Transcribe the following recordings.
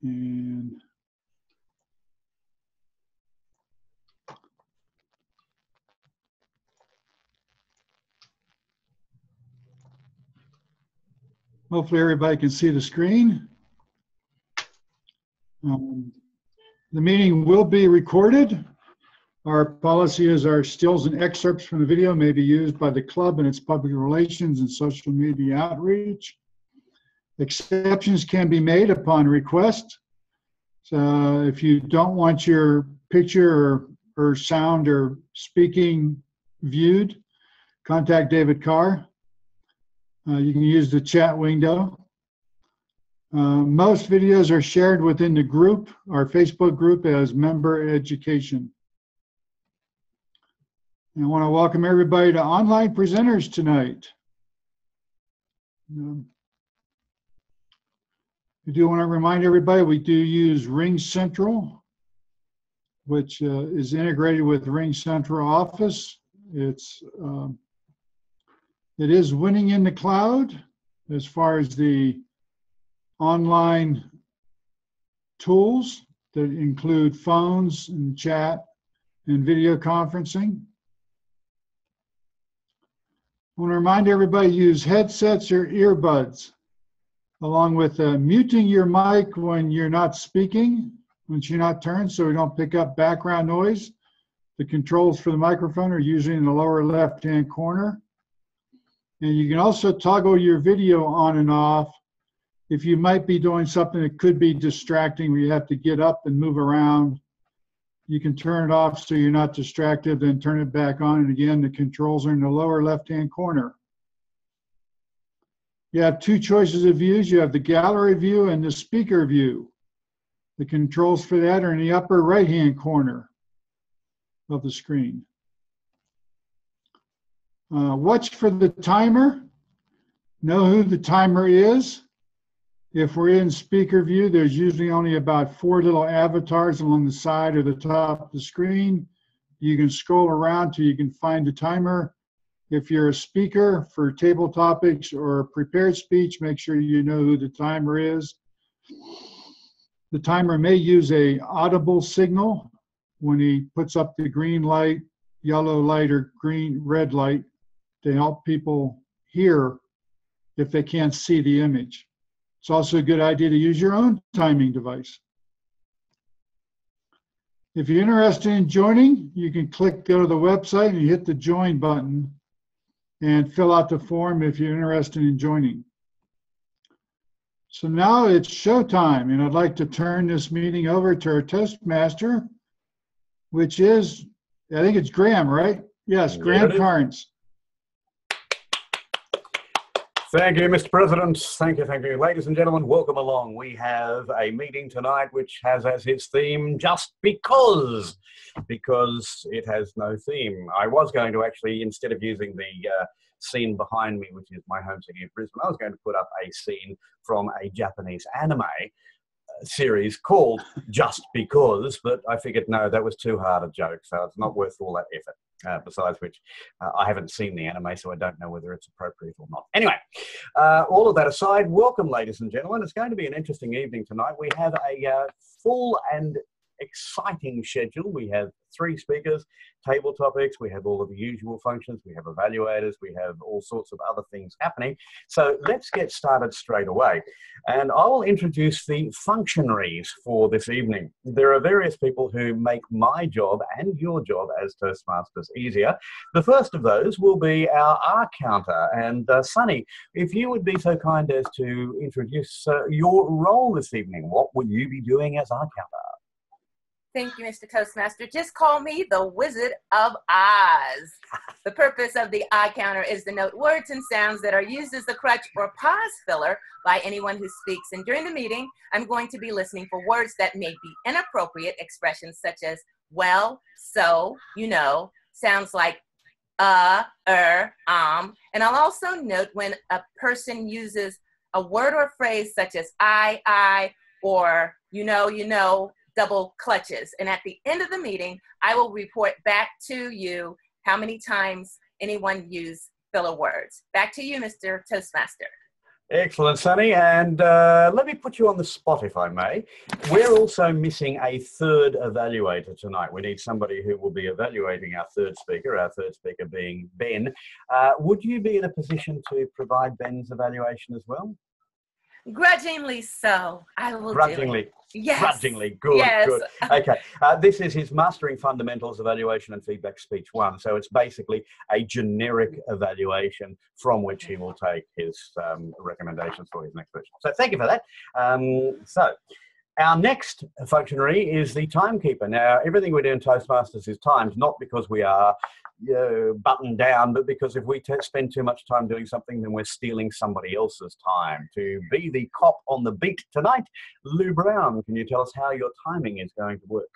And hopefully everybody can see the screen. The meeting will be recorded. Our policy is our stills and excerpts from the video may be used by the club in its public relations and social media outreach. Exceptions can be made upon request. So if you don't want your picture or sound or speaking viewed, contact David Carr. You can use the chat window. Most videos are shared within the group, our Facebook group, as member education. And I want to welcome everybody to online presenters tonight. I do want to remind everybody we do use Ring Central, which is integrated with Ring Central Office. It is winning in the cloud as far as the online tools that include phones and chat and video conferencing. I want to remind everybody use headsets or earbuds, along with muting your mic when you're not speaking, when you're not turned, so we don't pick up background noise. The controls for the microphone are usually in the lower left-hand corner. And you can also toggle your video on and off if you might be doing something that could be distracting where you have to get up and move around. You can turn it off so you're not distracted, then turn it back on. And again, the controls are in the lower left-hand corner. You have two choices of views. You have the gallery view and the speaker view. The controls for that are in the upper right-hand corner of the screen. Watch for the timer. Know who the timer is. If we're in speaker view, there's usually only about 4 little avatars along the side or the top of the screen. You can scroll around till you can find the timer. If you're a speaker for table topics or prepared speech, make sure you know who the timer is. The timer may use an audible signal when he puts up the green light, yellow light, or red light to help people hear if they can't see the image. It's also a good idea to use your own timing device. If you're interested in joining, you can go to the website and hit the join button and fill out the form if you're interested in joining. So now it's showtime, and I'd like to turn this meeting over to our Toastmaster, which is, I think it's Graham, right? Yes, Graham Carnes. Thank you, Mr. President. Thank you, thank you. Ladies and gentlemen, welcome along. We have a meeting tonight which has as its theme, just because it has no theme. I was going to actually, instead of using the scene behind me, which is my home city of Brisbane, I was going to put up a scene from a Japanese anime series called Just Because, but I figured, no, that was too hard a joke, so it's not worth all that effort. Besides which, I haven't seen the anime, so I don't know whether it's appropriate or not. Anyway, all of that aside, welcome, ladies and gentlemen. It's going to be an interesting evening tonight. We have a full and exciting schedule. We have 3 speakers, table topics, we have all of the usual functions, we have evaluators, we have all sorts of other things happening. So let's get started straight away. And I will introduce the functionaries for this evening. There are various people who make my job and your job as Toastmasters easier. The first of those will be our R counter. And Sunny, if you would be so kind as to introduce your role this evening, what will you be doing as R counter? Thank you, Mr. Toastmaster. Just call me the Wizard of Oz. The purpose of the eye counter is to note words and sounds that are used as a crutch or pause filler by anyone who speaks. And during the meeting, I'm going to be listening for words that may be inappropriate expressions such as, well, so, you know, sounds like and I'll also note when a person uses a word or phrase such as I, or you know, double clutches. And at the end of the meeting, I will report back to you how many times anyone used filler words. Back to you, Mr. Toastmaster. Excellent, Sonny. And let me put you on the spot, if I may. We're also missing a third evaluator tonight. We need somebody who will be evaluating our third speaker being Ben. Would you be in a position to provide Ben's evaluation as well? Grudgingly so. I will Grudgingly. do it. Yes. Grudgingly. Good, yes. good. Okay. This is his Mastering Fundamentals Evaluation and Feedback Speech 1. So it's basically a generic evaluation from which he will take his recommendations for his next version. So thank you for that. So our next functionary is the timekeeper. Now, everything we do in Toastmasters is timed, not because we are buttoned down, but because if we spend too much time doing something, then we're stealing somebody else's time. To be the cop on the beat tonight, Lou Brown, can you tell us how your timing is going to work?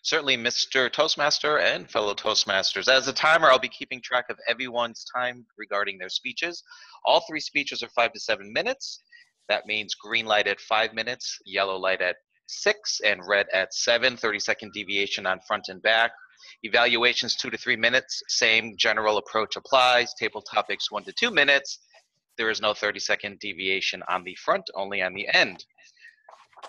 Certainly, Mr. Toastmaster and fellow Toastmasters. As a timer, I'll be keeping track of everyone's time regarding their speeches. All 3 speeches are 5 to 7 minutes. That means green light at 5 minutes, yellow light at 6, and red at 7, 30-second deviation on front and back. Evaluations 2 to 3 minutes, same general approach applies. Table topics 1 to 2 minutes. There is no 30-second deviation on the front, only on the end.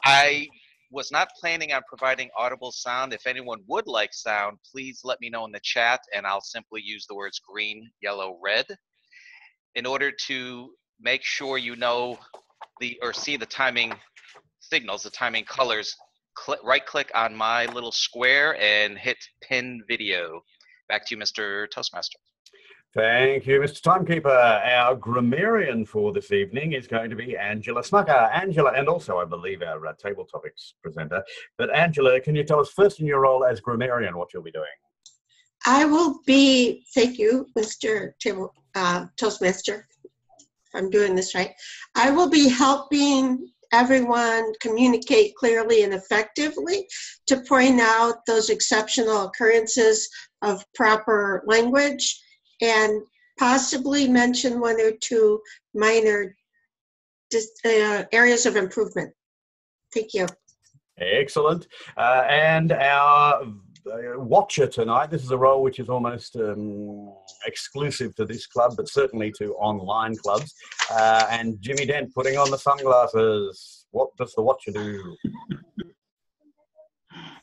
I was not planning on providing audible sound. If anyone would like sound, please let me know in the chat and I'll simply use the words green, yellow, red. In order to make sure you know see the timing signals, the timing colors, right-click on my little square and hit pin video. Back to you, Mr. Toastmaster. Thank you, Mr. Timekeeper. Our grammarian for this evening is going to be Angela Smucker. Angela, and also, I believe, our table topics presenter. But Angela, can you tell us first in your role as grammarian what you'll be doing? I will be, thank you, Mr. Toastmaster, if I'm doing this right. I will be helping everyone communicate clearly and effectively to point out those exceptional occurrences of proper language and possibly mention 1 or 2 minor areas of improvement. Thank you. Excellent. And our watcher tonight, this is a role which is almost exclusive to this club, but certainly to online clubs. And Jimmy Dent putting on the sunglasses. What does the watcher do?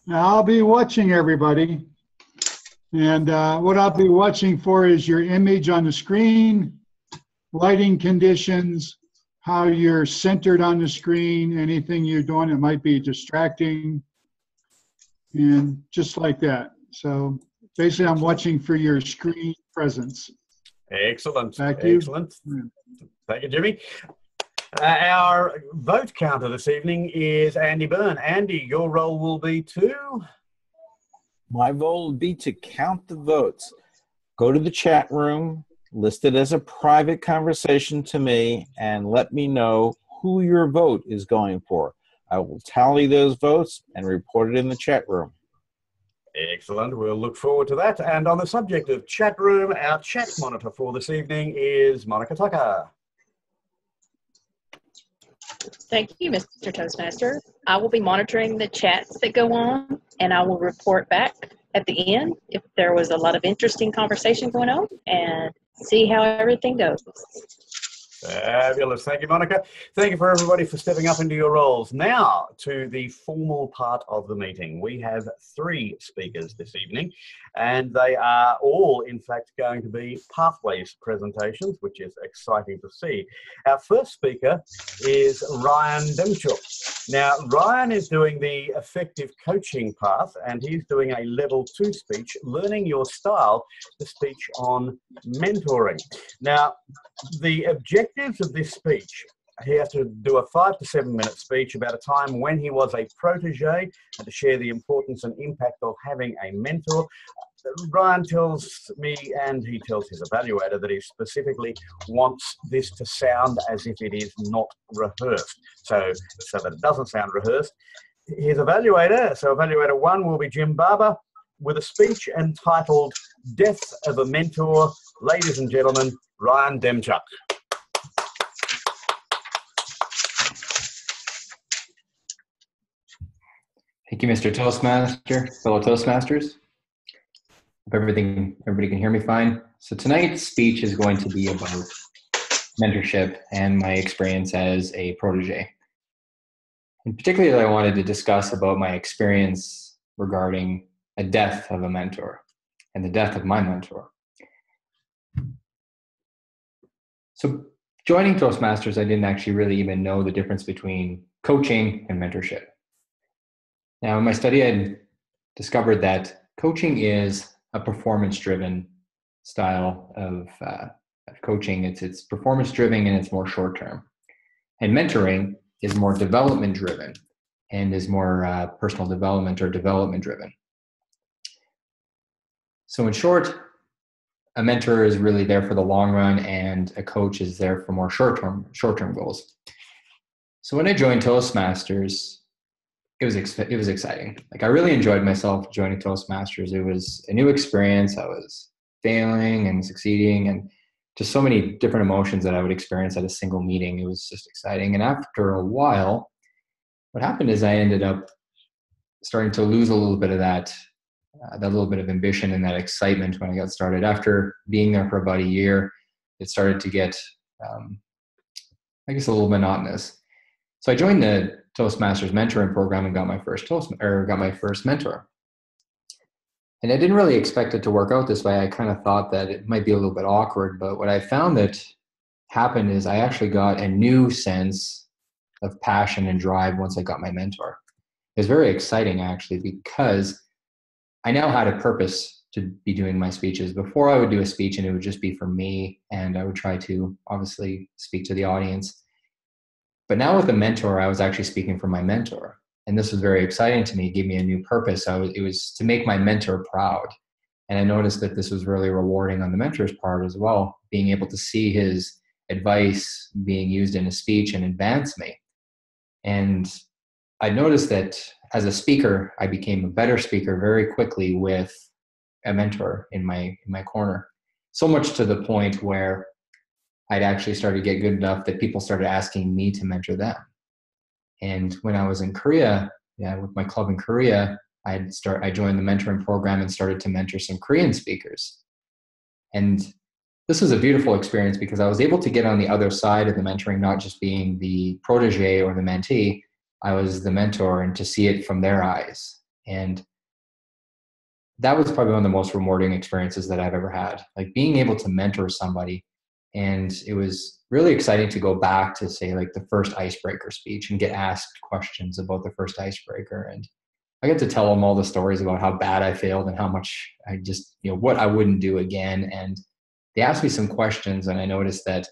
Now, I'll be watching everybody. And what I'll be watching for is your image on the screen, lighting conditions, how you're centered on the screen, anything you're doing that might be distracting, and just like that. So basically, I'm watching for your screen presence. Excellent. Thank you. Excellent. Thank you, Jimmy. Our vote counter this evening is Andy Byrne. Andy, your role will be to... My role will be to count the votes. Go to the chat room, list it as a private conversation to me, and let me know who your vote is going for. I will tally those votes and report it in the chat room. Excellent. We'll look forward to that. And on the subject of chat room, our chat monitor for this evening is Monica Tucker. Thank you, Mr. Toastmaster. I will be monitoring the chats that go on, and I will report back at the end if there was a lot of interesting conversation going on and see how everything goes. Fabulous. Thank you, Monica. Thank you for everybody for stepping up into your roles. Now to the formal part of the meeting. We have 3 speakers this evening, and they are all, in fact, going to be pathways presentations, which is exciting to see. Our first speaker is Ryan Demchuk. Now, Ryan is doing the effective coaching path, and he's doing a level 2 speech, learning your style, the speech on mentoring. Now, the objectives of this speech, he has to do a 5 to 7 minute speech about a time when he was a protege and to share the importance and impact of having a mentor. Ryan tells me, and he tells his evaluator, that he specifically wants this to sound as if it is not rehearsed, so that it doesn't sound rehearsed. His evaluator, so evaluator 1 will be Jim Barber, with a speech entitled Death of a Mentor. Ladies and gentlemen, Ryan Demchuk. Thank you, Mr. Toastmaster, fellow Toastmasters. Hope everybody can hear me fine. So tonight's speech is going to be about mentorship and my experience as a protege. And particularly, I wanted to discuss about my experience regarding a death of a mentor and the death of my mentor. So joining Toastmasters, I didn't actually really even know the difference between coaching and mentorship. Now, in my study, I discovered that coaching is a performance-driven style of coaching. It's performance-driven and it's more short-term. And mentoring is more development-driven and is more personal development or development-driven. So in short, a mentor is really there for the long run, and a coach is there for more short-term goals. So when I joined Toastmasters, it was exciting. Like, I really enjoyed myself joining Toastmasters. It was a new experience. I was failing and succeeding, and just so many different emotions that I would experience at a single meeting. It was just exciting. And after a while, what happened is I ended up starting to lose a little bit of that little bit of ambition and that excitement when I got started. After being there for about a year, it started to get, I guess, a little monotonous. So I joined the Toastmasters mentoring program and got my first mentor. And I didn't really expect it to work out this way. I kind of thought that it might be a little bit awkward, but what I found that happened is I actually got a new sense of passion and drive once I got my mentor. It was very exciting, actually, because I now had a purpose to be doing my speeches. Before, I would do a speech and it would just be for me, and I would try to obviously speak to the audience. But now with a mentor, I was actually speaking for my mentor. And this was very exciting to me. It gave me a new purpose. It was to make my mentor proud. And I noticed that this was really rewarding on the mentor's part as well, being able to see his advice being used in a speech and advance me. And I noticed that as a speaker, I became a better speaker very quickly with a mentor in my corner. So much to the point where I'd actually started to get good enough that people started asking me to mentor them. And when I was in Korea, with my club in Korea, I joined the mentoring program and started to mentor some Korean speakers. And this was a beautiful experience because I was able to get on the other side of the mentoring, not just being the protege or the mentee. I was the mentor, and to see it from their eyes. And that was probably one of the most rewarding experiences that I've ever had, like being able to mentor somebody. And it was really exciting to go back to, say, like the first icebreaker speech and get asked questions about the first icebreaker. And I got to tell them all the stories about how bad I failed and how much I just, what I wouldn't do again. And they asked me some questions, and I noticed that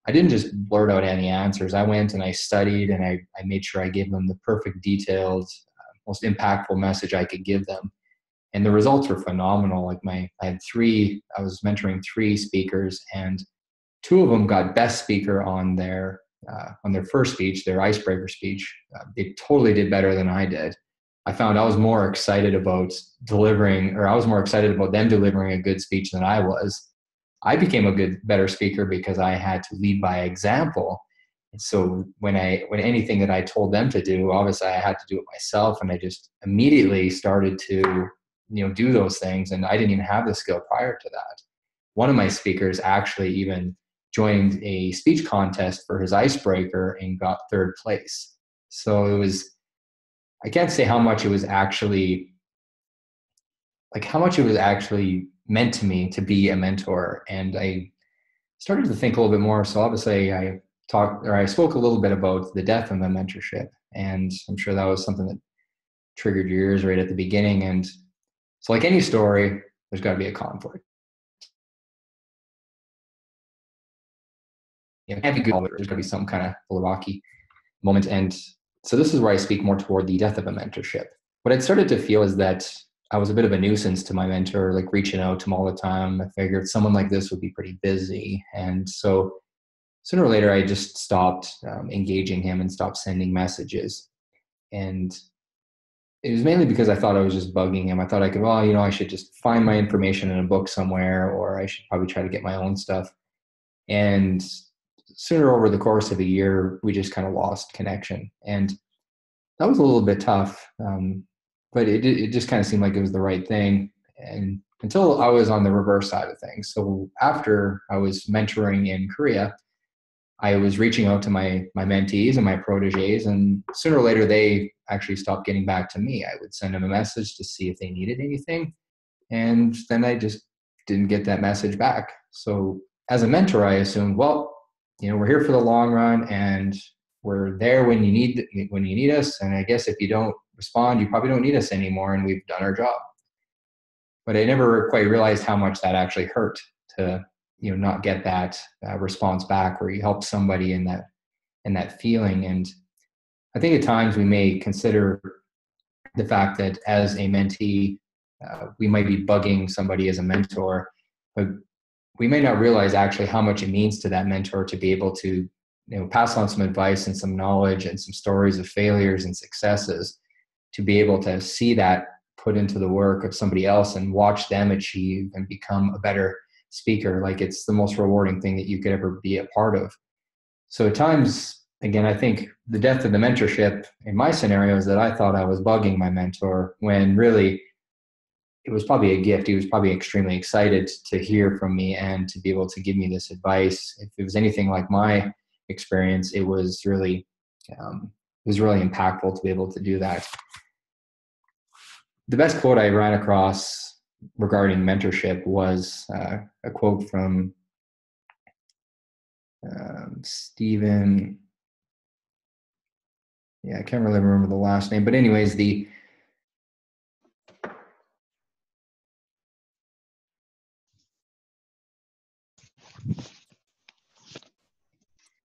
I didn't just blurt out any answers. I went and I studied, and I made sure I gave them the perfect, detailed, most impactful message I could give them. And the results were phenomenal. Like I was mentoring 3 speakers, and 2 of them got best speaker on their first speech, their icebreaker speech. They totally did better than I did. I found I was more excited about them delivering a good speech than I was. I became a better speaker because I had to lead by example. And so when anything that I told them to do, obviously I had to do it myself, and I just immediately started to, do those things. And I didn't even have the skill prior to that. One of my speakers actually even joined a speech contest for his icebreaker and got 3rd place. So I can't say how much it was actually meant to me to be a mentor. And I started to think a little bit more. So obviously I spoke a little bit about the death of the mentorship. And I'm sure that was something that triggered your ears right at the beginning. And so, like any story, there's got to be a conflict. There's got to be some kind of rocky moment. And so this is where I speak more toward the death of a mentorship. What I'd started to feel is that I was a bit of a nuisance to my mentor, like reaching out to him all the time. I figured someone like this would be pretty busy. And so sooner or later, I just stopped engaging him and stopped sending messages. And it was mainly because I thought I was just bugging him. I thought I could, I should just find my information in a book somewhere, or I should probably try to get my own stuff. And sooner, over the course of a year, we just kind of lost connection. And that was a little bit tough. But it just kind of seemed like it was the right thing, and until I was on the reverse side of things. So after I was mentoring in Korea, I was reaching out to my mentees and my proteges, and sooner or later they actually stopped getting back to me. I would send them a message to see if they needed anything, and then I just didn't get that message back. So as a mentor, I assumed, well, we're here for the long run, and we're there when you need us. And I guess if you don't respond, you probably don't need us anymore, and we've done our job. But I never quite realized how much that actually hurt to not get that response back, where you help somebody in that feeling. And I think at times we may consider the fact that as a mentee, we might be bugging somebody as a mentor, but we may not realize actually how much it means to that mentor to be able to pass on some advice and some knowledge and some stories of failures and successes, to be able to see that put into the work of somebody else and watch them achieve and become a better speaker. Like, it's the most rewarding thing that you could ever be a part of. So at times, again, I think the death of the mentorship in my scenario is that I thought I was bugging my mentor, when really it was probably a gift. He was probably extremely excited to hear from me and to be able to give me this advice. If it was anything like my experience, it was really impactful to be able to do that. The best quote I ran across regarding mentorship was a quote from Stephen. Yeah, I can't really remember the last name, but anyways,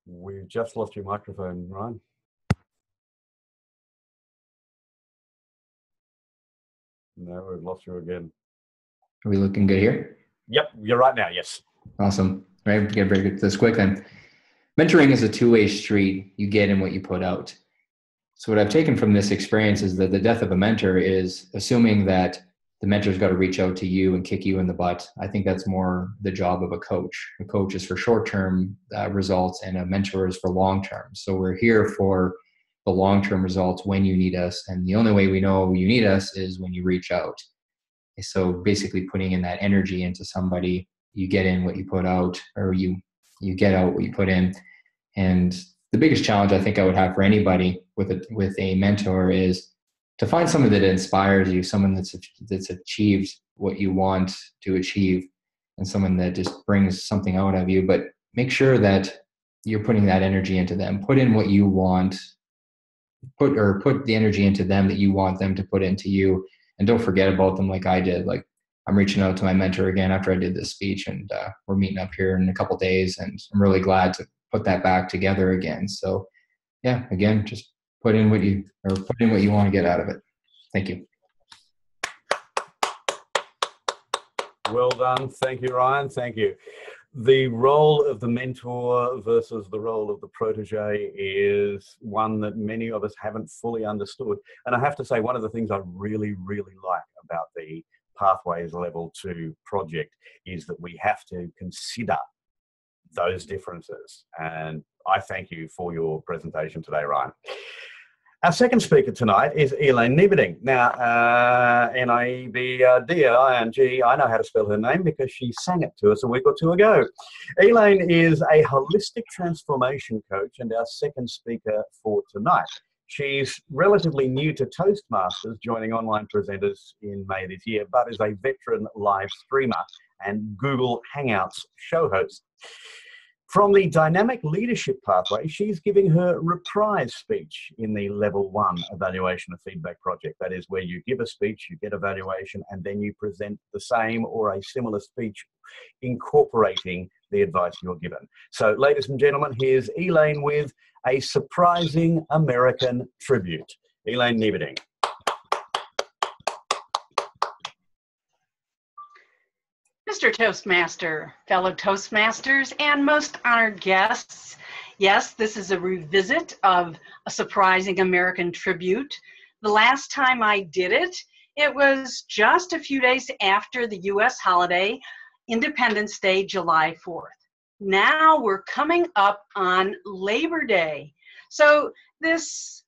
We've just lost your microphone, Ryan. No, we've lost you again. Are we looking good here? Yep, you're right now, yes. Awesome. Right, get very good to this quick then. Mentoring is a two-way street. You get in what you put out. So what I've taken from this experience is that the death of a mentor is assuming that the mentor's got to reach out to you and kick you in the butt. I think that's more the job of a coach. A coach is for short-term results, and a mentor is for long-term. So we're here for the long-term results when you need us. And the only way we know you need us is when you reach out. So basically putting in that energy into somebody, you get in what you put out, or you get out what you put in. And the biggest challenge I think I would have for anybody with a mentor is to find someone that inspires you, someone that's achieved what you want to achieve, and someone that just brings something out of you. But make sure that you're putting that energy into them. Put in what you want. Put the energy into them that you want them to put into you, and don't forget about them like I did. Like, I'm reaching out to my mentor again after I did this speech, and we're meeting up here in a couple days, and I'm really glad to put that back together again. So yeah, again, just put in what you want to get out of it. Thank you. Well done. Thank you, Ryan. Thank you. The role of the mentor versus the role of the protege is one that many of us haven't fully understood. And I have to say, one of the things I really, really like about the Pathways Level 2 project is that we have to consider those differences. And I thank you for your presentation today, Ryan. Our second speaker tonight is Elaine Nieberding. Now, N-I-E-B-D-I-N-G, I know how to spell her name because she sang it to us a week or two ago. Elaine is a holistic transformation coach and our second speaker for tonight. She's relatively new to Toastmasters, joining online presenters in May this year, but is a veteran live streamer and Google Hangouts show host. From the Dynamic Leadership Pathway, she's giving her reprise speech in the Level 1 Evaluation of Feedback project. That is where you give a speech, you get evaluation, and then you present the same or a similar speech incorporating the advice you're given. So, ladies and gentlemen, here's Elaine with a surprising American tribute. Elaine Nieberding. Mr. Toastmaster, fellow Toastmasters, and most honored guests, yes, this is a revisit of a surprising American tribute. The last time I did it, it was just a few days after the U.S. holiday, Independence Day, July 4th. Now we're coming up on Labor Day. So this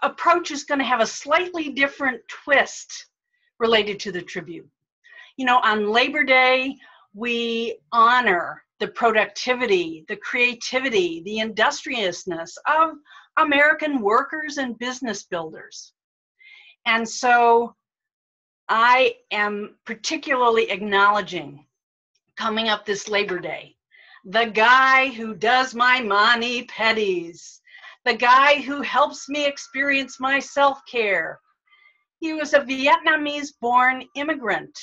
approach is going to have a slightly different twist related to the tribute. You know, on Labor Day, we honor the productivity, the creativity, the industriousness of American workers and business builders. And so I am particularly acknowledging, coming up this Labor Day, the guy who does my mani-pedis, the guy who helps me experience my self-care. He was a Vietnamese-born immigrant,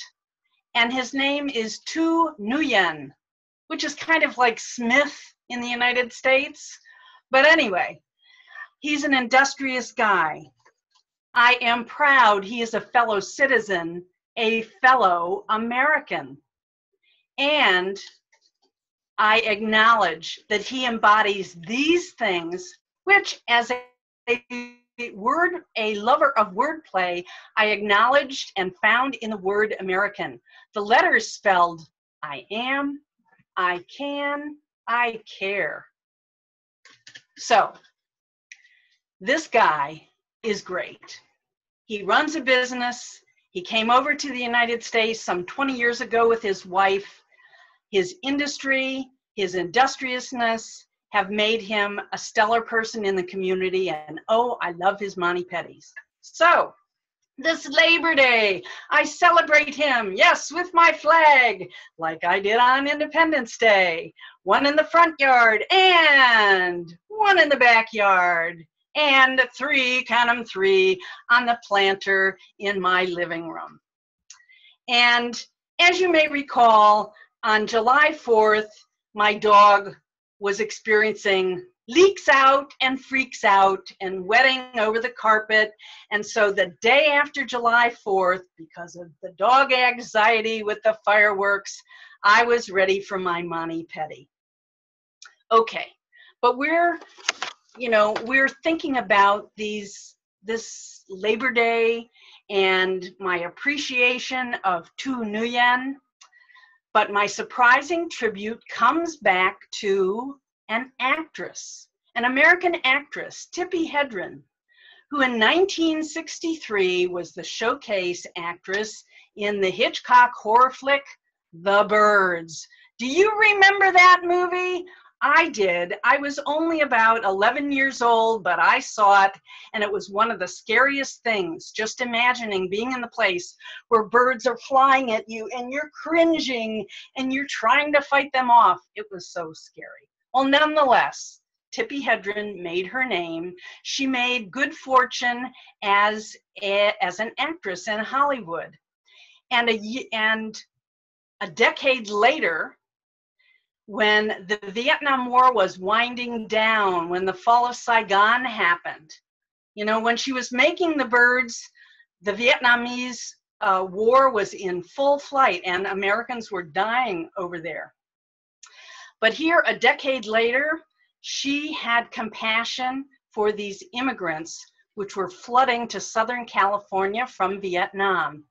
and his name is Tu Nguyen, which is kind of like Smith in the United States. But anyway, he's an industrious guy. I am proud he is a fellow citizen, a fellow American. And I acknowledge that he embodies these things, which as a lover of wordplay, I acknowledged and found in the word American. The letters spelled I am, I can, I care. So this guy is great. He runs a business. He came over to the United States some 20 years ago with his wife. His industry, his industriousness have made him a stellar person in the community, and oh, I love his mani-pedis. So this Labor Day, I celebrate him, yes, with my flag, like I did on Independence Day. One in the front yard and one in the backyard, and three, count them, three on the planter in my living room. And as you may recall, on July 4th, my dog was experiencing leaks out and freaks out and wetting over the carpet. And so the day after July 4th, because of the dog anxiety with the fireworks, I was ready for my mani-pedi. Okay, but we're thinking about this Labor Day and my appreciation of Tu Nguyen. But my surprising tribute comes back to an actress, an American actress, Tippi Hedren, who in 1963 was the showcase actress in the Hitchcock horror flick, The Birds. Do you remember that movie? I did. I was only about 11 years old, but I saw it, and it was one of the scariest things, just imagining being in the place where birds are flying at you, and you're cringing, and you're trying to fight them off. It was so scary. Well, nonetheless, Tippi Hedren made her name. She made good fortune as an actress in Hollywood. And a decade later, when the Vietnam War was winding down, when the fall of Saigon happened, when she was making The Birds, the Vietnamese war was in full flight and Americans were dying over there. But here, a decade later, she had compassion for these immigrants which were flooding to Southern California from Vietnam.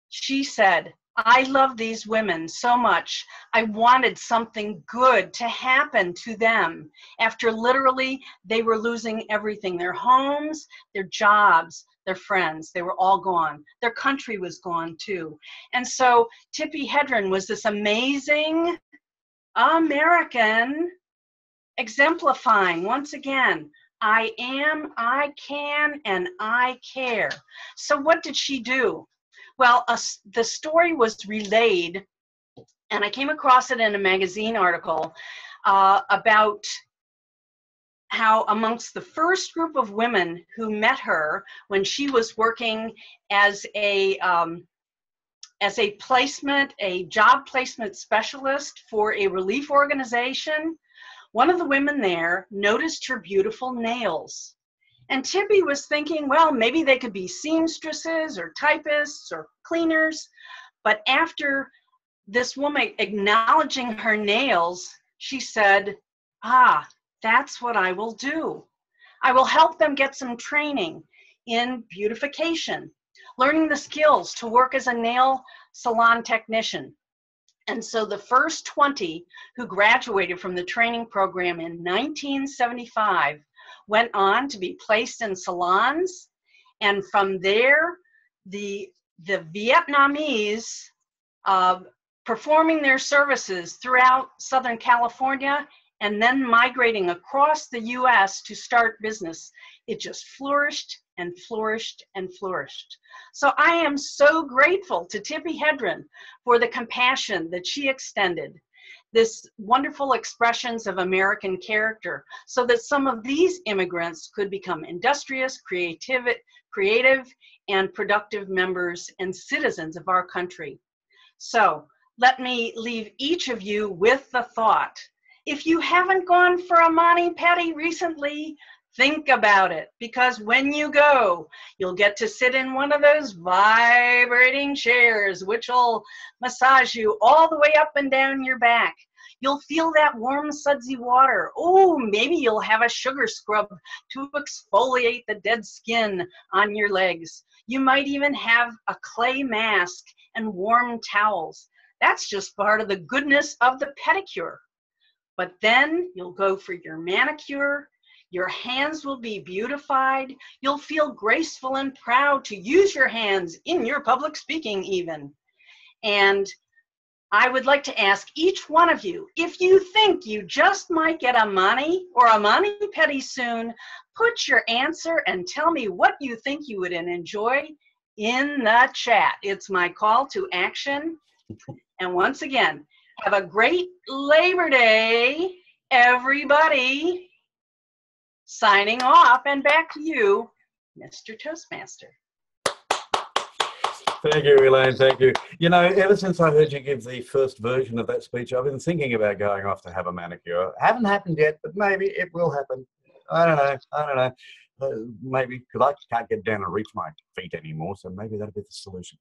She said, I love these women so much. I wanted something good to happen to them after literally they were losing everything, their homes, their jobs, their friends, they were all gone. Their country was gone too. And so Tippi Hedren was this amazing American exemplifying, once again, I am, I can, and I care. So what did she do? Well, the story was relayed, and I came across it in a magazine article about how amongst the first group of women who met her when she was working as a job placement specialist for a relief organization, one of the women there noticed her beautiful nails. And Tippi was thinking, well, maybe they could be seamstresses or typists or cleaners. But after this woman acknowledging her nails, she said, that's what I will do. I will help them get some training in beautification, learning the skills to work as a nail salon technician. And so the first 20 who graduated from the training program in 1975 went on to be placed in salons, and from there, the Vietnamese performing their services throughout Southern California and then migrating across the US to start business. It just flourished and flourished and flourished. So I am so grateful to Tippi Hedren for the compassion that she extended, this wonderful expressions of American character, so that some of these immigrants could become industrious, creative, and productive members and citizens of our country. So let me leave each of you with the thought. If you haven't gone for a mani-pedi recently, think about it, because when you go, you'll get to sit in one of those vibrating chairs, which will massage you all the way up and down your back. You'll feel that warm, sudsy water. Oh, maybe you'll have a sugar scrub to exfoliate the dead skin on your legs. You might even have a clay mask and warm towels. That's just part of the goodness of the pedicure. But then you'll go for your manicure. Your hands will be beautified. You'll feel graceful and proud to use your hands in your public speaking even. And I would like to ask each one of you, if you think you just might get a mani or a mani-pedi soon, put your answer and tell me what you think you would enjoy in the chat. It's my call to action. And once again, have a great Labor Day, everybody. Signing off, and back to you, Mr. Toastmaster. Thank you, Elaine. Thank you. You know, ever since I heard you give the first version of that speech, I've been thinking about going off to have a manicure. Haven't happened yet, but maybe it will happen. I don't know. Maybe, because I can't get down and reach my feet anymore, so maybe that'll be the solution.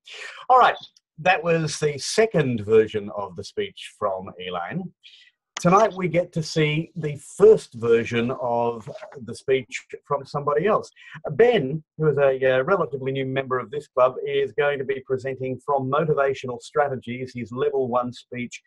All right, that was the second version of the speech from Elaine. Tonight we get to see the first version of the speech from somebody else. Ben, who is a relatively new member of this club, is going to be presenting from Motivational Strategies, his level 1 speech,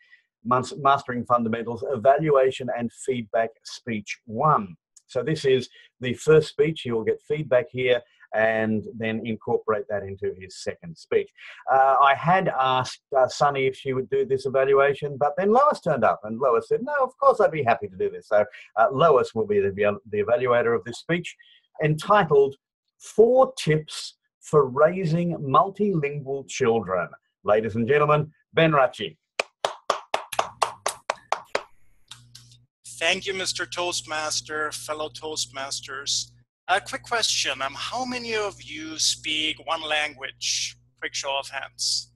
Mastering Fundamentals, Evaluation and Feedback Speech 1. So this is the first speech. He will get feedback here and then incorporate that into his second speech. I had asked Sunny if she would do this evaluation, but then Lois turned up, and Lois said, no, of course I'd be happy to do this. So Lois will be the evaluator of this speech, entitled 4 Tips for Raising Multilingual Children. Ladies and gentlemen, Ben Ratchie. Thank you, Mr. Toastmaster, fellow Toastmasters. A quick question. How many of you speak one language? Quick show of hands.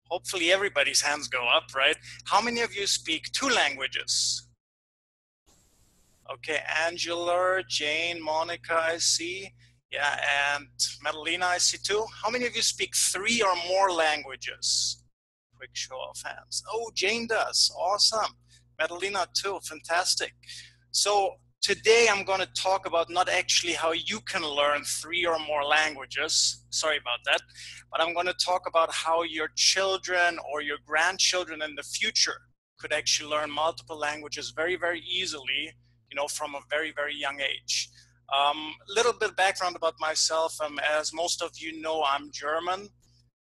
Hopefully everybody's hands go up, right? How many of you speak 2 languages? Okay, Angela, Jane, Monica, I see. Yeah, and Madalena, I see too. How many of you speak 3 or more languages? Quick show of hands. Oh, Jane does. Awesome. Madalena too. Fantastic. So today I'm going to talk about not actually how you can learn 3 or more languages, sorry about that, but I'm going to talk about how your children or your grandchildren in the future could actually learn multiple languages very, very easily, you know, from a very, very young age. Little bit of background about myself. As most of you know, I'm German,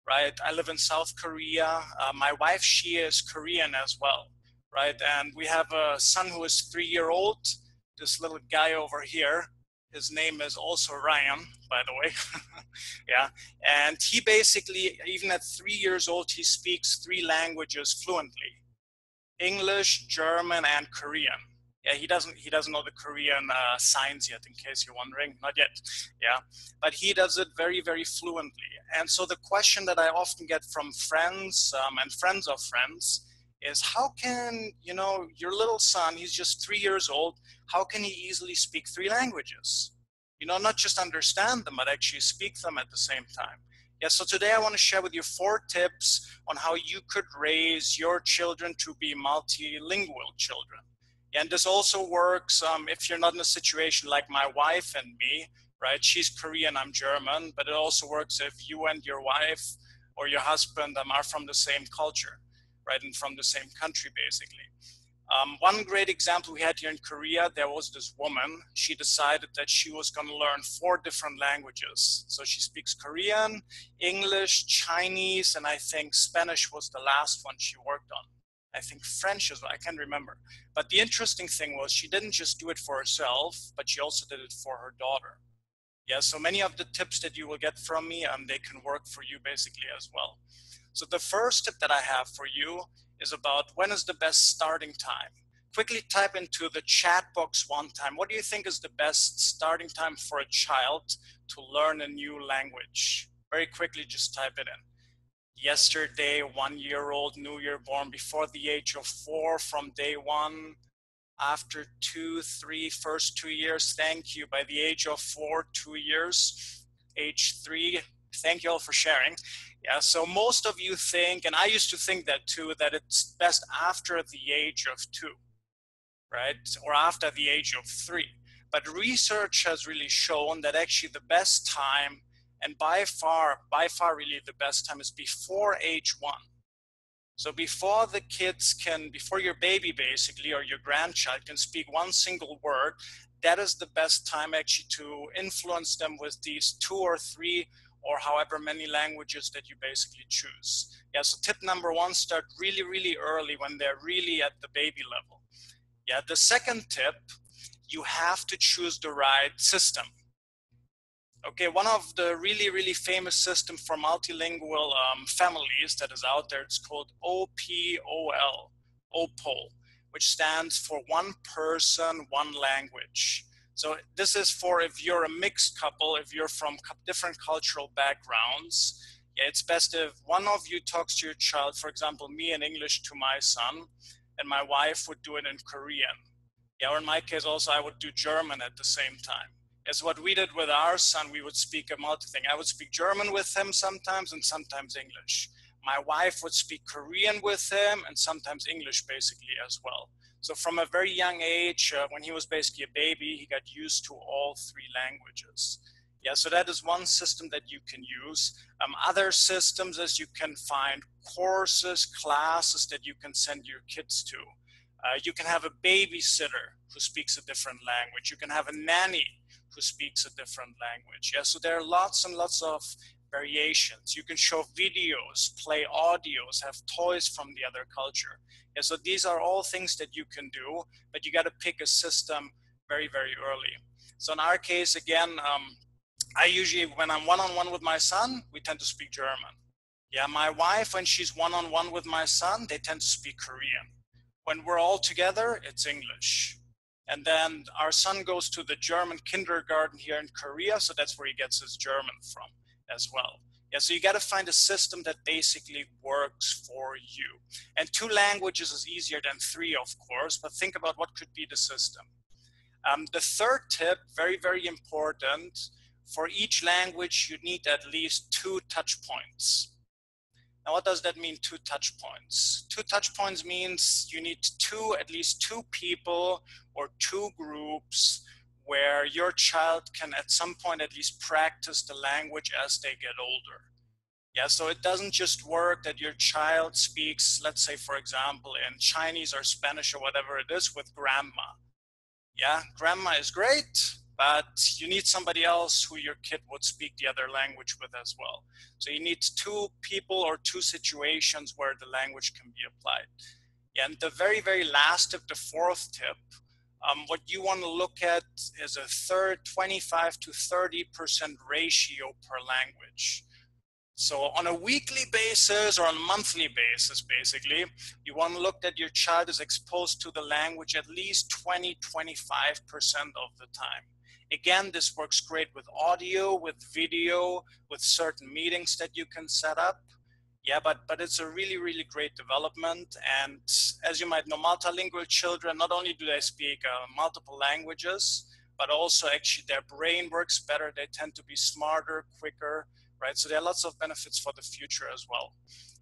right? I live in South Korea. My wife, she is Korean as well, right? And we have a son who is 3-year-old. This little guy over here, his name is also Ryan, by the way. Yeah, and he basically, even at 3 years old, he speaks 3 languages fluently: English, German, and Korean. Yeah, he doesn't know the Korean signs yet, in case you're wondering, not yet. Yeah, but he does it very, very fluently. And so the question that I often get from friends and friends of friends is, how can, you know, your little son, he's just 3 years old, how can he easily speak 3 languages? You know, not just understand them, but actually speak them at the same time. Yeah, so today I want to share with you 4 tips on how you could raise your children to be multilingual children. And this also works if you're not in a situation like my wife and me, right? She's Korean, I'm German, but it also works if you and your wife or your husband are from the same culture, right? And from the same country, basically. One great example we had here in Korea, there was this woman. She decided that she was going to learn 4 different languages. So she speaks Korean, English, Chinese, and I think Spanish was the last one she worked on. I think French as well, I can't remember. But the interesting thing was she didn't just do it for herself, but she also did it for her daughter. Yeah, so many of the tips that you will get from me, they can work for you basically as well. So the first tip that I have for you is about when is the best starting time. Quickly type into the chat box one time. What do you think is the best starting time for a child to learn a new language? Very quickly, just type it in. Yesterday, 1-year-old, New Year born, before the age of 4, from day 1, after 2, 3, first 2 years, thank you. By the age of 4, 2 years, age 3, thank you all for sharing. Yeah, so most of you think, and I used to think that too, that it's best after the age of 2, right? Or after the age of 3. But research has really shown that actually the best time, and by far really the best time, is before age 1. So before the kids can, before your baby basically, or your grandchild can speak one single word, that is the best time actually to influence them with these 2 or 3 or however many languages that you basically choose. Yeah, so tip number 1, start really, really early when they're really at the baby level. Yeah, the second tip, you have to choose the right system. Okay, one of the really, really famous system for multilingual families that is out there, it's called OPOL, OPOL, which stands for one person, one language. So this is for if you're a mixed couple, if you're from different cultural backgrounds, yeah, it's best if one of you talks to your child, for example, me in English to my son, and my wife would do it in Korean. Yeah, or in my case also, I would do German at the same time. As what we did with our son, we would speak a multi-thing. I would speak German with him sometimes and sometimes English. My wife would speak Korean with him and sometimes English basically as well. So from a very young age, when he was basically a baby, he got used to all 3 languages. Yeah, so that is one system that you can use. Other systems is you can find courses, classes that you can send your kids to. You can have a babysitter who speaks a different language. You can have a nanny who speaks a different language. Yeah, so there are lots and lots of variations. You can show videos, play audios, have toys from the other culture. Yeah, so these are all things that you can do, but you got to pick a system very, very early. So in our case, again, I usually, when I'm one-on-one with my son, we tend to speak German. Yeah, my wife, when she's one-on-one with my son, they tend to speak Korean. When we're all together, it's English. And then our son goes to the German kindergarten here in Korea, so that's where he gets his German from as well. Yeah, so you got to find a system that basically works for you. And 2 languages is easier than 3, of course, but think about what could be the system. The third tip, very, very important, for each language, you need at least 2 touch points. Now, what does that mean, 2 touch points? 2 touch points means you need at least two people or 2 groups where your child can at some point at least practice the language as they get older. Yeah, so it doesn't just work that your child speaks, let's say, for example, in Chinese or Spanish or whatever it is with grandma. Yeah, grandma is great, but you need somebody else who your kid would speak the other language with as well. So you need 2 people or 2 situations where the language can be applied. Yeah, and the very, very last tip, the 4th tip, what you want to look at is a 25 to 30% ratio per language. So on a weekly basis or on a monthly basis, basically, you want to look that your child is exposed to the language at least 20-25% of the time. Again, this works great with audio, with video, with certain meetings that you can set up. Yeah, but it's a really, really great development. And as you might know, multilingual children, not only do they speak multiple languages, but also actually their brain works better. They tend to be smarter, quicker, right? So there are lots of benefits for the future as well.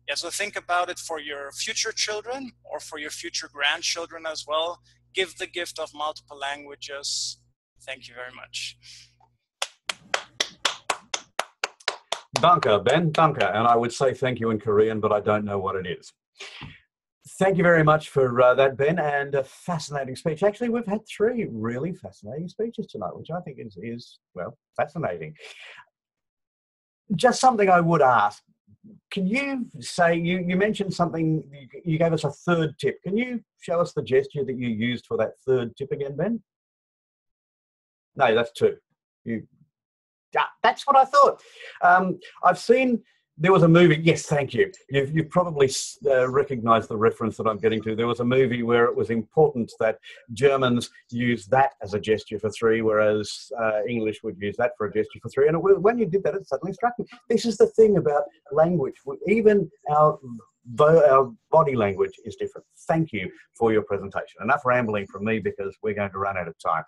Yeah, so think about it for your future children or for your future grandchildren as well. Give the gift of multiple languages. Thank you very much. Danke, Ben, danke. And I would say thank you in Korean, but I don't know what it is. Thank you very much for that, Ben, and a fascinating speech. Actually, we've had 3 really fascinating speeches tonight, which I think is well, fascinating. Just something I would ask. Can you say, you mentioned something, you gave us a 3rd tip. Can you show us the gesture that you used for that 3rd tip again, Ben? No, that's 2. That's what I thought. I've seen, there was a movie, yes, thank you. You've probably recognised the reference that I'm getting to. There was a movie where it was important that Germans use that as a gesture for 3, whereas English would use that for a gesture for 3. And when you did that, it suddenly struck me. This is the thing about language. Even our body language is different. Thank you for your presentation. Enough rambling from me because we're going to run out of time.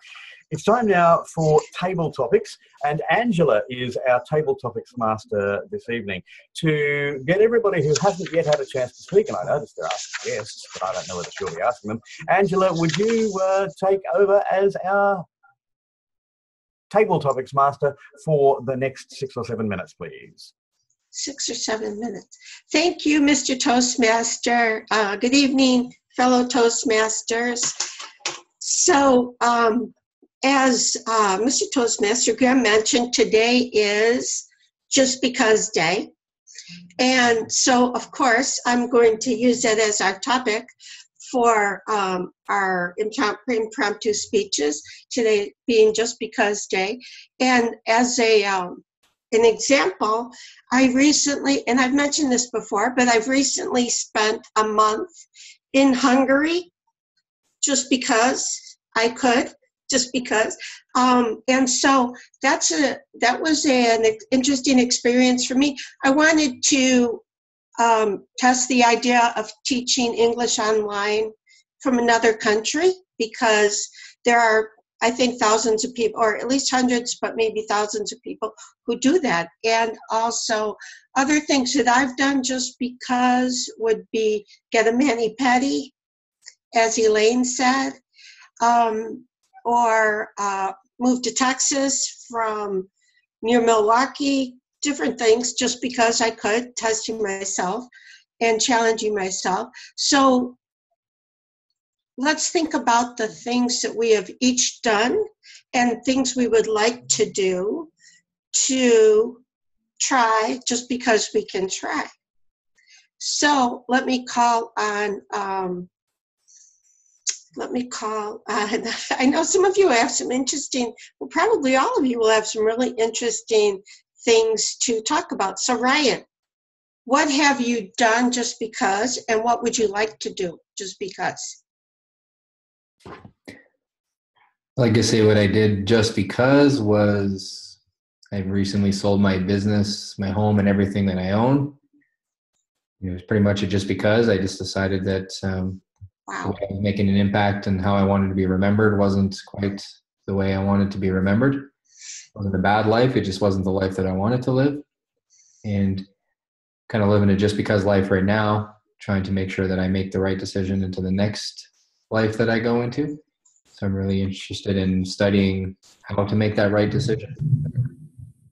It's time now for table topics, and Angela is our table topics master this evening. To get everybody who hasn't yet had a chance to speak, and I noticed they're asking guests, but I don't know whether she'll be asking them. Angela, would you take over as our table topics master for the next 6 or 7 minutes, please? 6 or 7 minutes. Thank you, Mr. Toastmaster. Good evening, fellow Toastmasters. So, as Mr. Toastmaster Graham mentioned, today is Just Because Day. And so, of course, I'm going to use that as our topic for our impromptu speeches, today being Just Because Day. And as an example, I recently, and I've mentioned this before, but I've recently spent a month in Hungary just because I could, just because. And so that was an interesting experience for me. I wanted to test the idea of teaching English online from another country because there are, I think, thousands of people, or at least hundreds, but maybe thousands of people who do that. And also other things that I've done just because would be get a mani-pedi, as Elaine said, or move to Texas from near Milwaukee, different things just because I could, testing myself and challenging myself. So let's think about the things that we have each done and things we would like to do to try just because we can try. So let me call on, I know some of you have some interesting, well, probably all of you will have some really interesting things to talk about. So Ryan, what have you done just because, and what would you like to do just because? Like I say, what I did just because was I recently sold my business, my home, and everything that I own. It was pretty much a just because. I just decided that Wow. the way I was making an impact and how I wanted to be remembered wasn't quite the way I wanted to be remembered. It wasn't a bad life. It just wasn't the life that I wanted to live. And kind of living a just because life right now, trying to make sure that I make the right decision into the next life that I go into. So I'm really interested in studying how to make that right decision.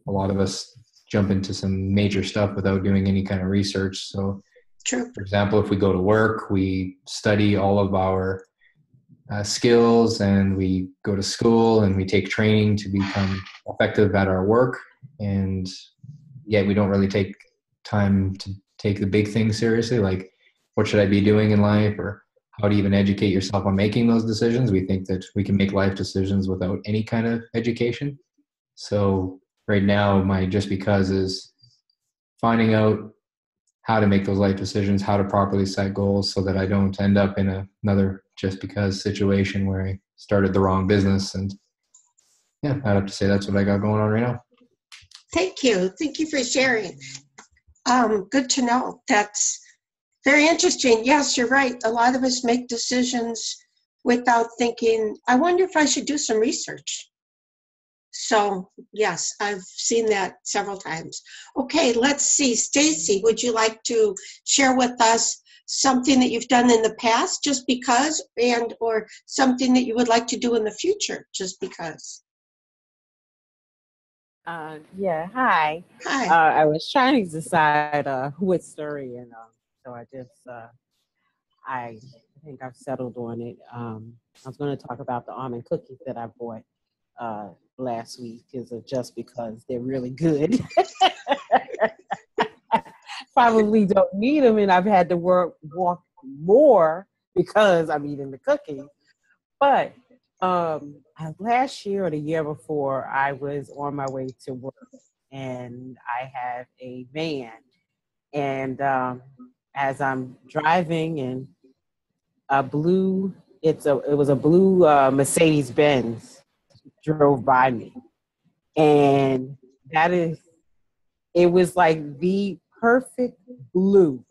A lot of us jump into some major stuff without doing any kind of research. So, True. for example, if we go to work, we study all of our skills, and we go to school and we take training to become effective at our work. And yet we don't really take time to take the big things seriously, like what should I be doing in life, or how to even educate yourself on making those decisions. We think that we can make life decisions without any kind of education. So right now, my just because is finding out how to make those life decisions, how to properly set goals so that I don't end up in another just because situation where I started the wrong business. And yeah, I'd have to say that's what I got going on right now. Thank you. Thank you for sharing. Good to know. That's very interesting. Yes, you're right. A lot of us make decisions without thinking, I wonder if I should do some research. So yes, I've seen that several times. Okay, let's see. Stacy, would you like to share with us something that you've done in the past just because, and or something that you would like to do in the future just because? Yeah, hi. Hi. I was trying to decide which story, and so I just, I think I've settled on it. I was going to talk about the almond cookies that I bought last week, just because they're really good. Probably don't need them, and I've had to walk more because I'm eating the cookies. But last year or the year before, I was on my way to work, and I have a van. And as I'm driving, and it was a blue Mercedes Benz drove by me, and it was like the perfect blue.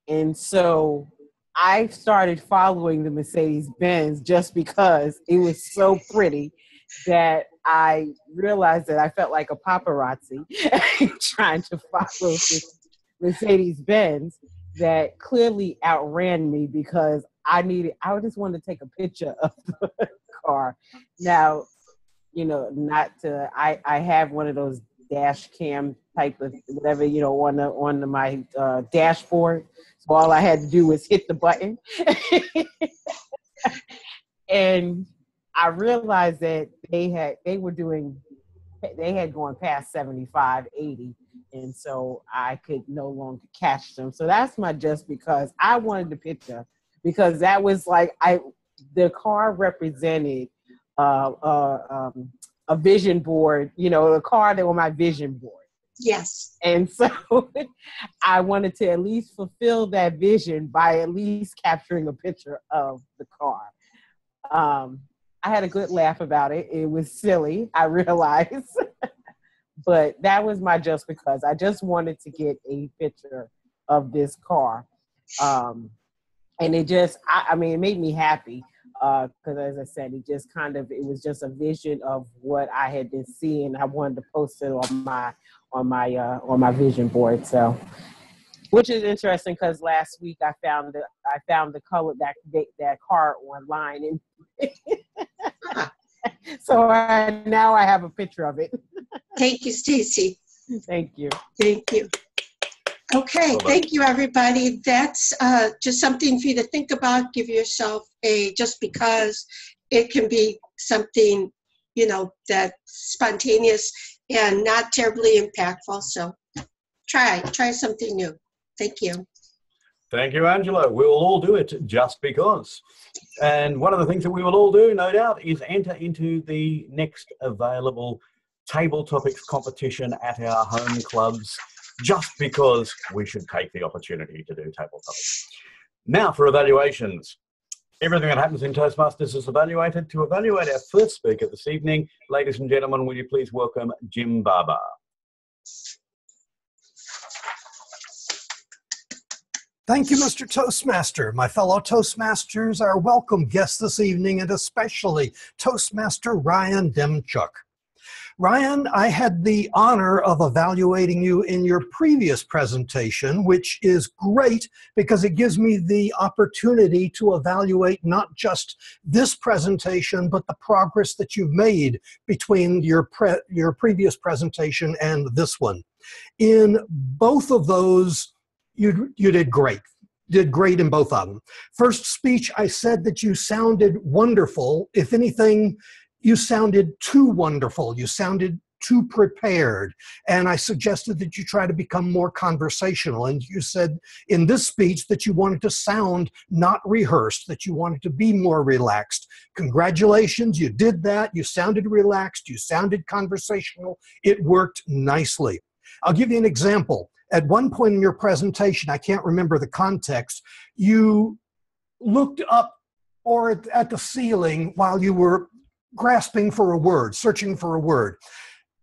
And so I started following the Mercedes Benz just because it was so pretty, that I realized that I felt like a paparazzi trying to follow this Mercedes Benz that clearly outran me, because I just wanted to take a picture of the car. Now, I have one of those dash cam type of whatever, on my dashboard. So all I had to do was hit the button. And I realized that they had gone past 75, 80. And so I could no longer catch them. So that's my just because. I wanted the picture because that was like, the car represented a vision board, the car that was my vision board. Yes. And so I wanted to at least fulfill that vision by at least capturing a picture of the car. I had a good laugh about it. It was silly, I realized. But that was my just because. I just wanted to get a picture of this car. And it made me happy. Because as I said, it was just a vision of what I had been seeing. I wanted to post it on my vision board. So, which is interesting because last week I found the color that car online, and so now I have a picture of it. Thank you, Stacy. Thank you. Thank you. Okay, thank you, everybody. That's just something for you to think about. Give yourself just because. It can be something, that's spontaneous and not terribly impactful. So try something new. Thank you. Thank you, Angela. We will all do it just because. And one of the things that we will all do, no doubt, is enter into the next available table topics competition at our home clubs, just because we should take the opportunity to do table topics. Now for evaluations. Everything that happens in Toastmasters is evaluated. To evaluate our first speaker this evening, ladies and gentlemen, will you please welcome Jim Barber. Thank you, Mr. Toastmaster. My fellow Toastmasters, our welcome guests this evening, and especially Toastmaster Ryan Demchuk. Ryan, I had the honor of evaluating you in your previous presentation, which is great because it gives me the opportunity to evaluate not just this presentation, but the progress that you've made between your previous presentation and this one. In both of those, you did great. Did great in both of them. First speech, I said that you sounded wonderful. If anything, you sounded too wonderful. You sounded too prepared. And I suggested that you try to become more conversational. And you said in this speech that you wanted to sound not rehearsed, that you wanted to be more relaxed. Congratulations, you did that. You sounded relaxed. You sounded conversational. It worked nicely. I'll give you an example. At one point in your presentation, I can't remember the context, you looked up or at the ceiling while you were grasping for a word, searching for a word.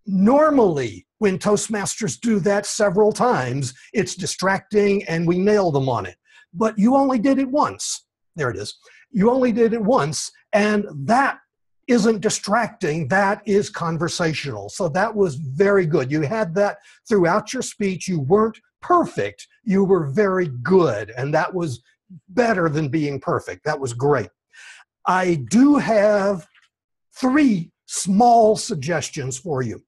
Normally, when Toastmasters do that several times, it's distracting and we nail them on it. But you only did it once. There it is. You only did it once, and that isn't distracting, that is conversational. So that was very good. You had that throughout your speech. You weren't perfect, you were very good, and that was better than being perfect. That was great. I do have 3 small suggestions for you.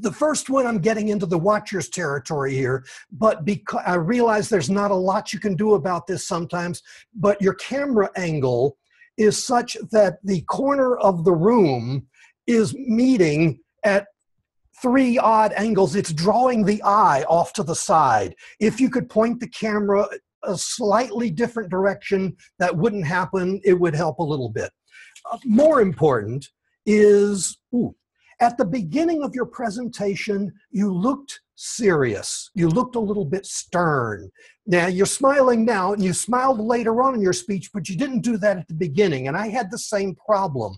The first one, I'm getting into the watcher's territory here, but because I realize there's not a lot you can do about this sometimes, but your camera angle is such that the corner of the room is meeting at 3 odd angles. It's drawing the eye off to the side. If you could point the camera a slightly different direction, that wouldn't happen. It would help a little bit. More important is, at the beginning of your presentation, you looked serious. You looked a little bit stern. Now, you're smiling now, and you smiled later on in your speech, but you didn't do that at the beginning, and I had the same problem.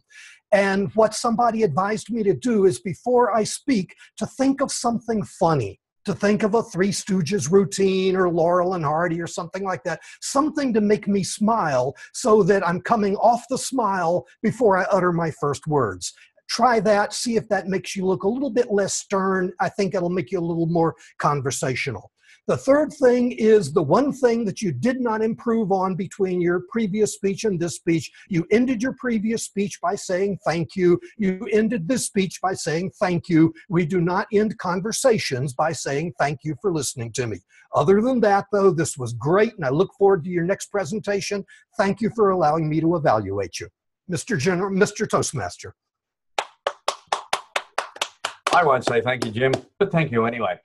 And what somebody advised me to do is, before I speak, to think of something funny, to think of a Three Stooges routine or Laurel and Hardy or something like that, something to make me smile so that I'm coming off the smile before I utter my first words. Try that, see if that makes you look a little bit less stern. I think it'll make you a little more conversational. The third thing is the one thing that you did not improve on between your previous speech and this speech. You ended your previous speech by saying thank you. You ended this speech by saying thank you. We do not end conversations by saying thank you for listening to me. Other than that, though, this was great, and I look forward to your next presentation. Thank you for allowing me to evaluate you. Mr. Toastmaster. I won't say thank you, Jim, but thank you anyway.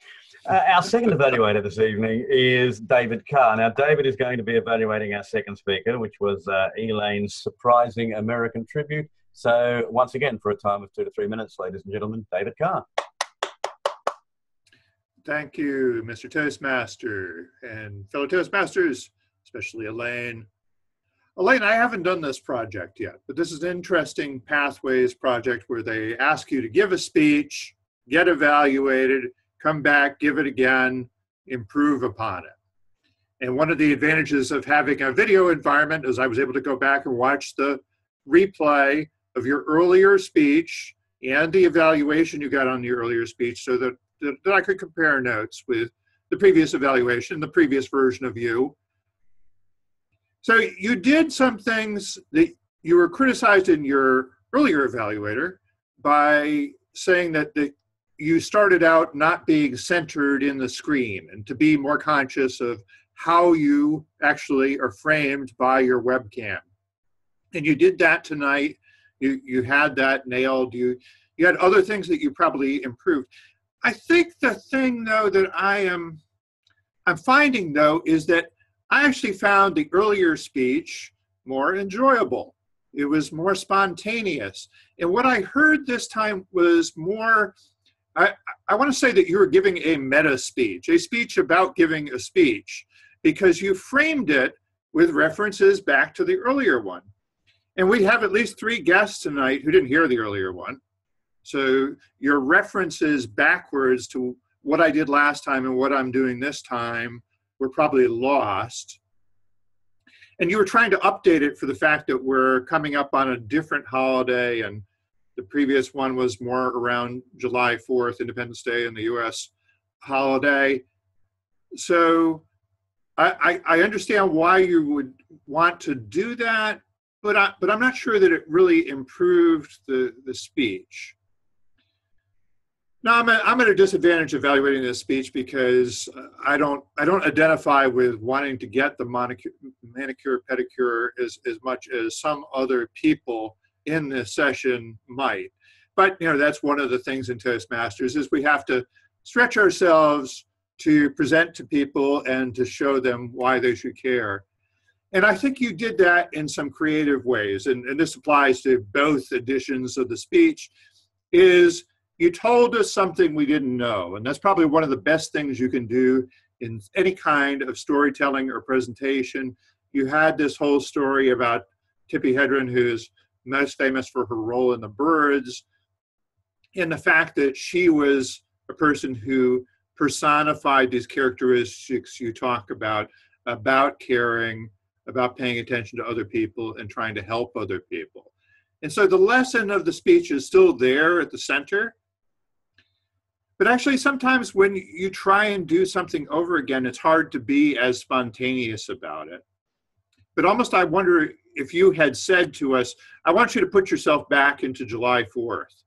Our second evaluator this evening is David Carr. Now, David is going to be evaluating our second speaker, which was Elaine's surprising American tribute. So, once again, for a time of 2 to 3 minutes, ladies and gentlemen, David Carr. Thank you, Mr. Toastmaster and fellow Toastmasters, especially Elaine. Elaine, I haven't done this project yet, but this is an interesting Pathways project where they ask you to give a speech, get evaluated, come back, give it again, improve upon it. And one of the advantages of having a video environment is I was able to go back and watch the replay of your earlier speech and the evaluation you got on the earlier speech so that I could compare notes with the previous evaluation, the previous version of you. So you did some things that you were criticized in your earlier evaluator by saying that you started out not being centered in the screen and to be more conscious of how you actually are framed by your webcam. And you did that tonight. You had that nailed. You had other things that you probably improved. I think the thing, though, that I'm finding, though, is that I actually found the earlier speech more enjoyable. It was more spontaneous. And what I heard this time was more, I want to say that you were giving a meta speech, a speech about giving a speech, because you framed it with references back to the earlier one. And we have at least 3 guests tonight who didn't hear the earlier one. So your references backwards to what I did last time and what I'm doing this time were probably lost. And you were trying to update it for the fact that we're coming up on a different holiday, and the previous one was more around July 4th, Independence Day in the US holiday. So I understand why you would want to do that, but I'm not sure that it really improved the speech. Now, I'm at a disadvantage evaluating this speech because I don't identify with wanting to get the manicure pedicure as much as some other people in this session might. But that's one of the things in Toastmasters is we have to stretch ourselves to present to people and to show them why they should care. And I think you did that in some creative ways, and this applies to both editions of the speech, is you told us something we didn't know. And that's probably one of the best things you can do in any kind of storytelling or presentation. You had this whole story about Tippi Hedren, who's most famous for her role in The Birds, and the fact that she was a person who personified these characteristics you talk about caring, about paying attention to other people and trying to help other people. And so the lesson of the speech is still there at the center. But actually, sometimes when you try and do something over again, it's hard to be as spontaneous about it. But almost I wonder if you had said to us, I want you to put yourself back into July 4th.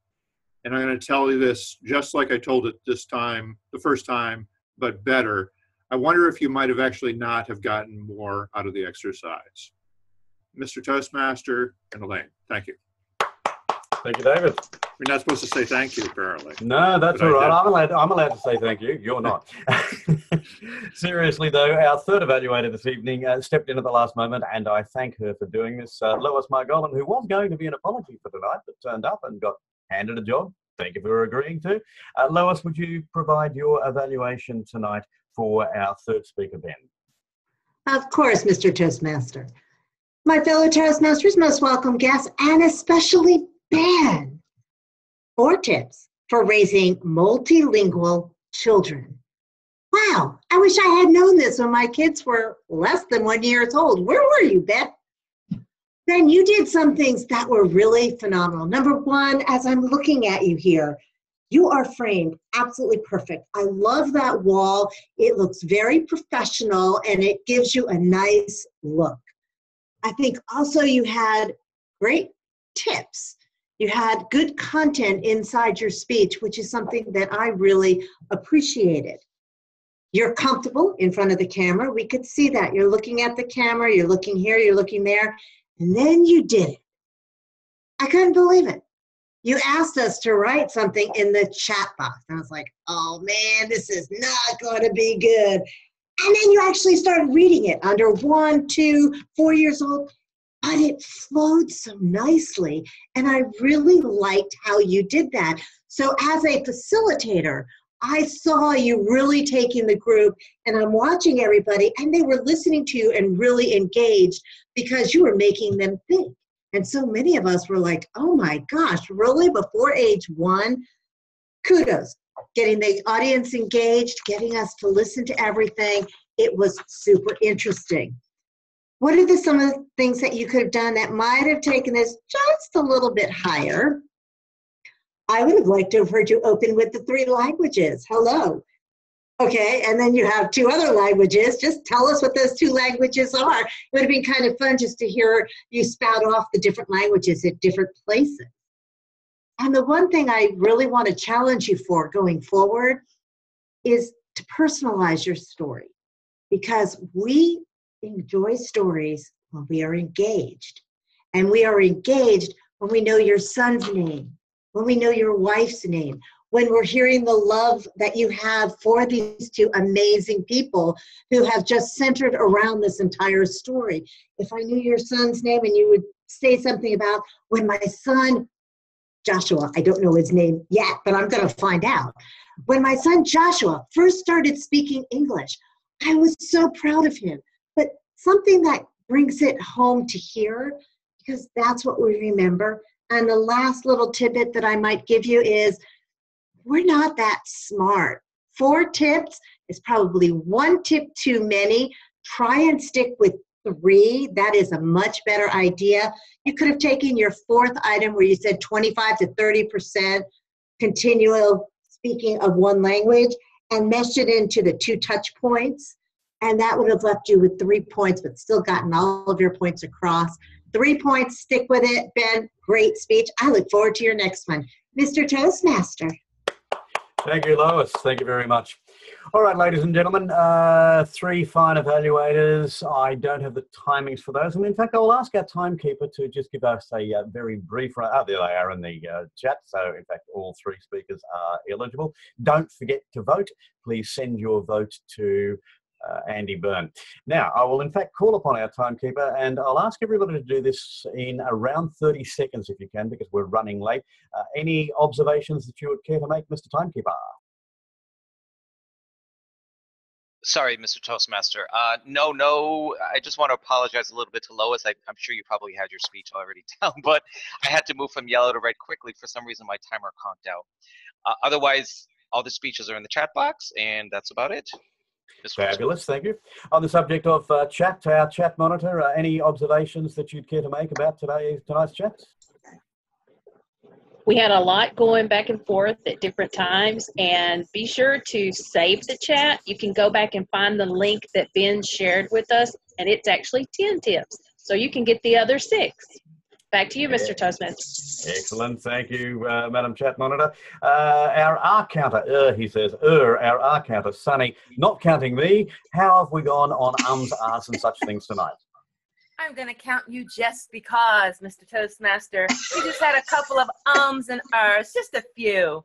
And I'm going to tell you this just like I told it this time, the first time, but better. I wonder if you might have actually not have gotten more out of the exercise. Mr. Toastmaster and Elaine, thank you. Thank you, David. We're not supposed to say thank you, apparently. No, that's But all I right. did. I'm allowed to say thank you. You're not. Seriously, though, our third evaluator this evening stepped in at the last moment, and I thank her for doing this. Lois Margolin, who was going to be an apology for tonight, but turned up and got handed a job. Thank you for agreeing to. Lois, would you provide your evaluation tonight for our third speaker, Ben? Of course, Mr. Toastmaster. My fellow Toastmasters, most welcome guests, and especially Ben. 4 tips for raising multilingual children. Wow, I wish I had known this when my kids were less than 1 year old. Where were you, Ben? Ben, you did some things that were really phenomenal. Number 1, as I'm looking at you here, you are framed absolutely perfect. I love that wall. It looks very professional and it gives you a nice look. I think also you had great tips. You had good content inside your speech, which is something that I really appreciated. You're comfortable in front of the camera. We could see that. You're looking at the camera, you're looking here, you're looking there, and then you did it. I couldn't believe it. You asked us to write something in the chat box. And I was like, oh man, this is not going to be good. And then you actually started reading it under 1, 2, 4 years old. But it flowed so nicely, and I really liked how you did that. So as a facilitator, I saw you really taking the group, and I'm watching everybody, and they were listening to you and really engaged because you were making them think. And so many of us were like, oh my gosh, really? Before age 1? Kudos. Getting the audience engaged, getting us to listen to everything. It was super interesting. What are some of the things that you could have done that might have taken this just a little bit higher? I would have liked to have heard you open with the 3 languages. Hello. Okay, and then you have 2 other languages. Just tell us what those 2 languages are. It would have been kind of fun just to hear you spout off the different languages at different places. And the one thing I really want to challenge you for going forward is to personalize your story, because we enjoy stories when we are engaged. And we are engaged when we know your son's name, when we know your wife's name, when we're hearing the love that you have for these 2 amazing people who have just centered around this entire story. If I knew your son's name and you would say something about when my son, Joshua, I don't know his name yet, but I'm going to find out. When my son Joshua first started speaking English, I was so proud of him. But something that brings it home to here, because that's what we remember. And the last little tidbit that I might give you is, we're not that smart. 4 tips is probably 1 tip too many. Try and stick with 3. That is a much better idea. You could have taken your 4th item where you said 25 to 30% continual speaking of 1 language and meshed it into the 2 touch points. And that would have left you with 3 points, but still gotten all of your points across. 3 points, stick with it. Ben, great speech. I look forward to your next one. Mr. Toastmaster. Thank you, Lois. Thank you very much. All right, ladies and gentlemen, 3 fine evaluators. I don't have the timings for those. And in fact, I'll ask our timekeeper to just give us a very brief, there they are in the chat. So in fact, all 3 speakers are eligible. Don't forget to vote. Please send your vote to Andy Byrne. Now, I will in fact call upon our timekeeper, and I'll ask everybody to do this in around 30 seconds if you can, because we're running late. Any observations that you would care to make, Mr. Timekeeper? Sorry, Mr. Toastmaster. No. I just want to apologize a little bit to Lois. I'm sure you probably had your speech already down, but I had to move from yellow to red quickly. For some reason, my timer conked out. Otherwise, all the speeches are in the chat box, and that's about it. Fabulous, thank you. On the subject of chat, our chat monitor, any observations that you'd care to make about tonight's chat? We had a lot going back and forth at different times, and be sure to save the chat. You can go back and find the link that Ben shared with us, and it's actually 10 tips, so you can get the other 6. Back to you, Mr. Toastmaster. Excellent. Thank you, Madam Chat Monitor. Our R counter, he says, our R counter, Sonny, not counting me. How have we gone on ums, ahs, and such things tonight? I'm going to count you just because, Mr. Toastmaster. We just had a couple of ums and ers, just a few.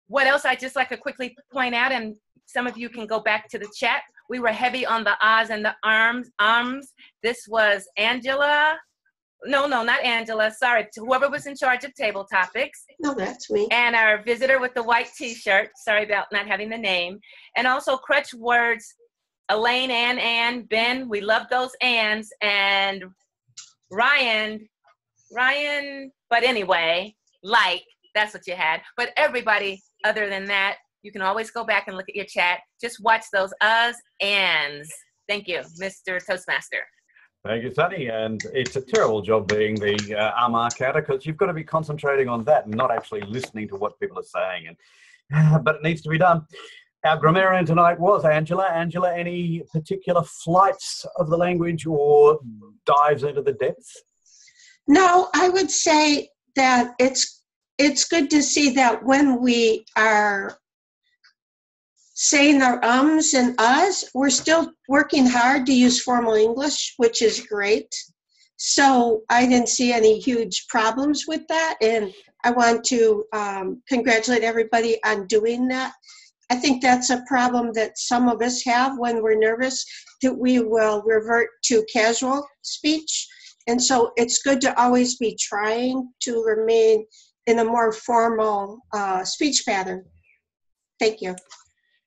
What else I'd just like to quickly point out, and some of you can go back to the chat, we were heavy on the ahs and the ums. This was Angela. No, not Angela. Sorry, to whoever was in charge of table topics. No, that's me. And our visitor with the white T-shirt. Sorry about not having the name. And also crutch words, Elaine, Ann, Ben. We love those ands. And Ryan. But anyway, that's what you had. But everybody other than that, you can always go back and look at your chat. Just watch those us, ands. Thank you, Mr. Toastmaster. Thank you, Sonny. And it's a terrible job being the RMR counter because you've got to be concentrating on that and not actually listening to what people are saying. But it needs to be done. Our grammarian tonight was Angela. Angela, any particular flights of the language or dives into the depths? No, I would say that it's good to see that when we are saying our ums and uhs, we're still working hard to use formal English, which is great. So I didn't see any huge problems with that. And I want to congratulate everybody on doing that. I think that's a problem that some of us have when we're nervous, that we will revert to casual speech. And so it's good to always be trying to remain in a more formal speech pattern. Thank you.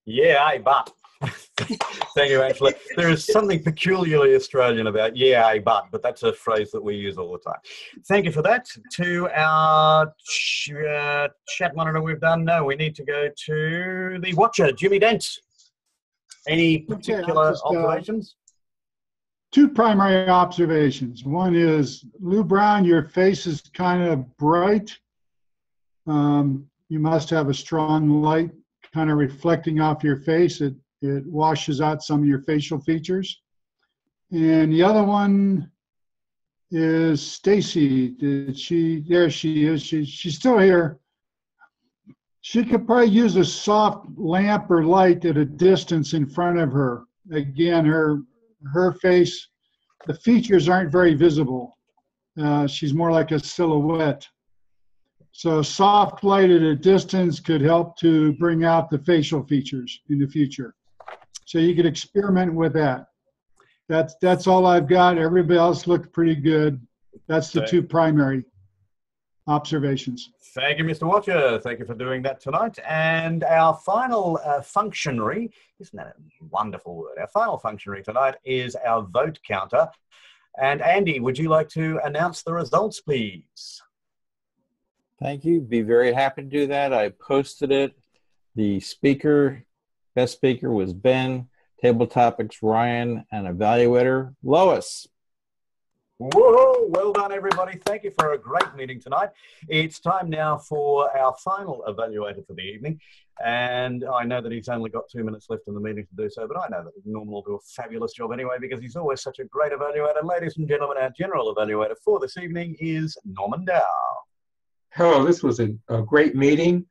Yeah, but. Thank you, Angela. There is something peculiarly Australian about but that's a phrase that we use all the time. Thank you for that. To our chat monitor we've done. No, we need to go to the watcher, Jimmy Dent. Any particular observations? Two primary observations. One is, Lou Brown, your face is kind of bright. You must have a strong light kind of reflecting off your face. It washes out some of your facial features. And the other one is Stacy. There she is. She's still here. She could probably use a soft lamp or light at a distance in front of her. Again, her face, the features aren't very visible. She's more like a silhouette. So soft light at a distance could help to bring out the facial features in the future. So you could experiment with that. That's all I've got. Everybody else looked pretty good. That's the two primary observations. Thank you, Mr. Watcher. Thank you for doing that tonight. And our final functionary, isn't that a wonderful word? Our final functionary tonight is our vote counter. And Andy, would you like to announce the results, please? Thank you. Be very happy to do that. I posted it. The best speaker was Ben, table topics Ryan, and evaluator Lois. Whoa, well done, everybody. Thank you for a great meeting tonight. It's time now for our final evaluator for the evening. And I know that he's only got 2 minutes left in the meeting to do so, but I know that Norman will do a fabulous job anyway because he's always such a great evaluator. Ladies and gentlemen, our general evaluator for this evening is Norman Dow. Hello, this was a great meeting.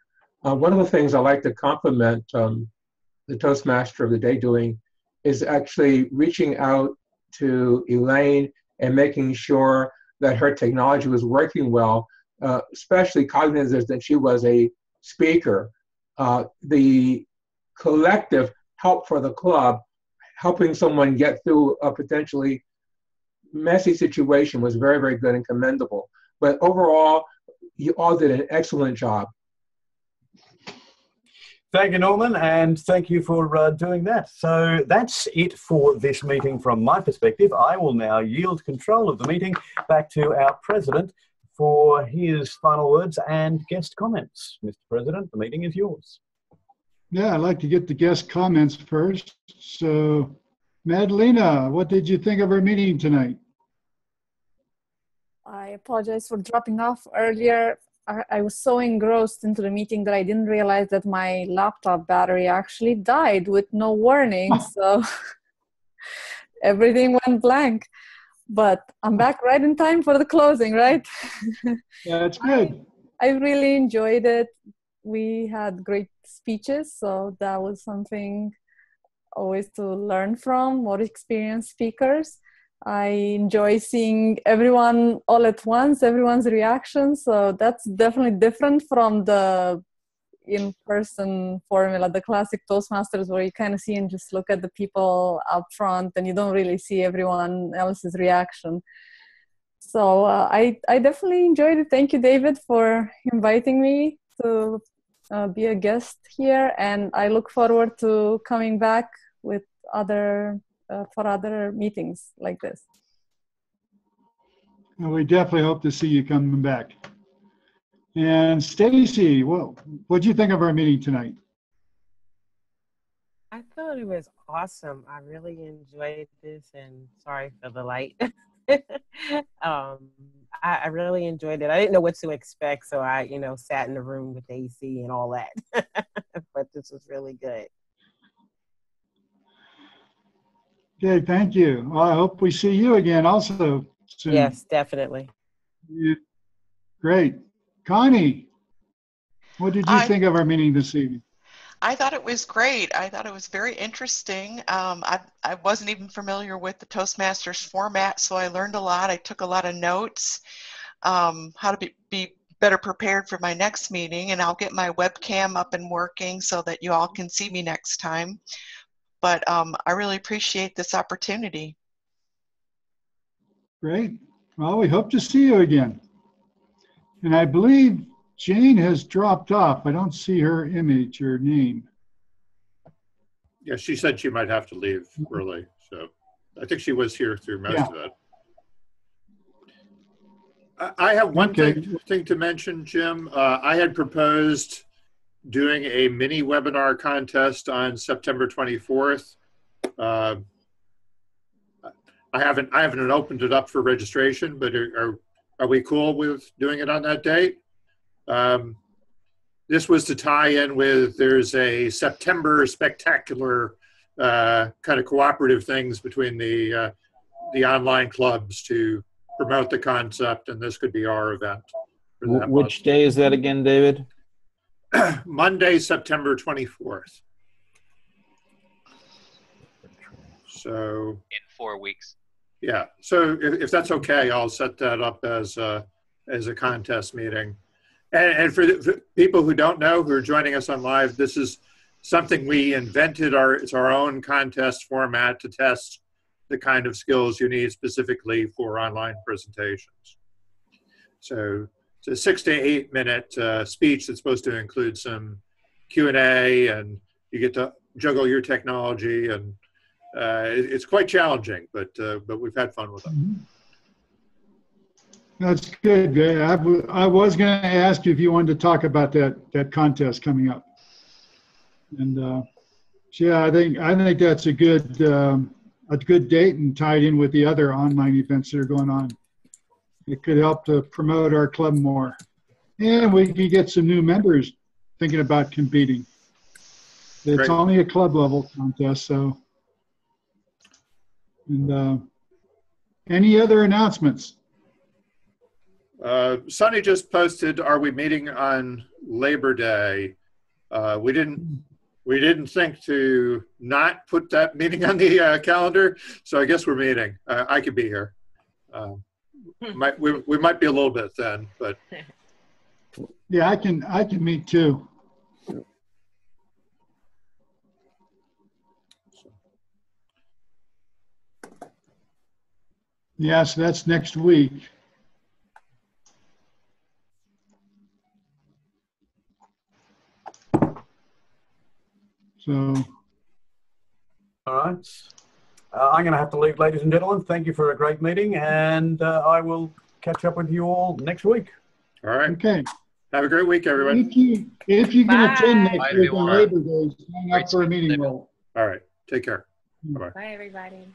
One of the things I like to compliment the Toastmaster of the day doing is actually reaching out to Elaine and making sure that her technology was working well, especially cognizant that she was a speaker. The collective help for the club, helping someone get through a potentially messy situation was very, very good and commendable. But overall, you all did an excellent job. Thank you, Norman, and thank you for doing that. So that's it for this meeting from my perspective. I will now yield control of the meeting back to our president for his final words and guest comments. Mr. President, the meeting is yours. Yeah, I'd like to get the guest comments first. So, Madalena, what did you think of our meeting tonight? I apologize for dropping off earlier. I was so engrossed into the meeting that I didn't realize that my laptop battery actually died with no warning. So everything went blank. but I'm back right in time for the closing, right? That's good. I really enjoyed it. We had great speeches, so that was something always to learn from, more experienced speakers. I enjoy seeing everyone all at once, everyone's reaction. So that's definitely different from the in-person formula, the classic Toastmasters, where you kind of see and just look at the people up front and you don't really see everyone else's reaction. So I definitely enjoyed it. Thank you, David, for inviting me to be a guest here. And I look forward to coming back with other for other meetings like this. Well, we definitely hope to see you coming back. And Stacy, well, what do you think of our meeting tonight? I thought it was awesome. I really enjoyed this, and sorry for the light. I really enjoyed it. I didn't know what to expect, so I, sat in the room with AC and all that. But this was really good. Okay, thank you. Well, I hope we see you again also soon. Yes, definitely. Great. Connie, what did you think of our meeting this evening? I thought it was great. I thought it was very interesting. I wasn't even familiar with the Toastmasters format, so I learned a lot. I took a lot of notes, how to be better prepared for my next meeting, and I'll get my webcam up and working so that you all can see me next time. But I really appreciate this opportunity. Great. Well, we hope to see you again. And I believe Jane has dropped off. I don't see her image or name. Yeah, she said she might have to leave early, so I think she was here through most of it. I have one thing to mention, Jim. I had proposed doing a mini webinar contest on September 24th. I haven't opened it up for registration, but are we cool with doing it on that date? This was to tie in with, there's a September spectacular kind of cooperative things between the online clubs to promote the concept, and this could be our event. For that Which day is that again, David? Monday, September 24th. So in 4 weeks. Yeah. So if that's okay, I'll set that up as a contest meeting. And for the people who don't know, who are joining us on live, this is something we invented. It's our own contest format to test the kind of skills you need specifically for online presentations. So it's a 6 to 8 minute speech that's supposed to include some Q&A, and you get to juggle your technology, and it's quite challenging, but we've had fun with it. That's good. I was going to ask you if you wanted to talk about that contest coming up. And yeah, I think that's a good date and tied in with the other online events that are going on. It could help to promote our club more, and we can get some new members thinking about competing. It's only a club level contest, so. And any other announcements? Sonny just posted, are we meeting on Labor Day? We didn't think to not put that meeting on the calendar, so I guess we're meeting. I could be here. We might be a little bit then, but yeah, I can meet too. Yeah, so that's next week. So, all right. I'm going to have to leave, ladies and gentlemen. Thank you for a great meeting, and I will catch up with you all next week. All right. Okay. Have a great week, everyone. If you can attend next week on Labor Day, sign up for a meeting role. All right. Take care. Bye-bye. Bye, everybody.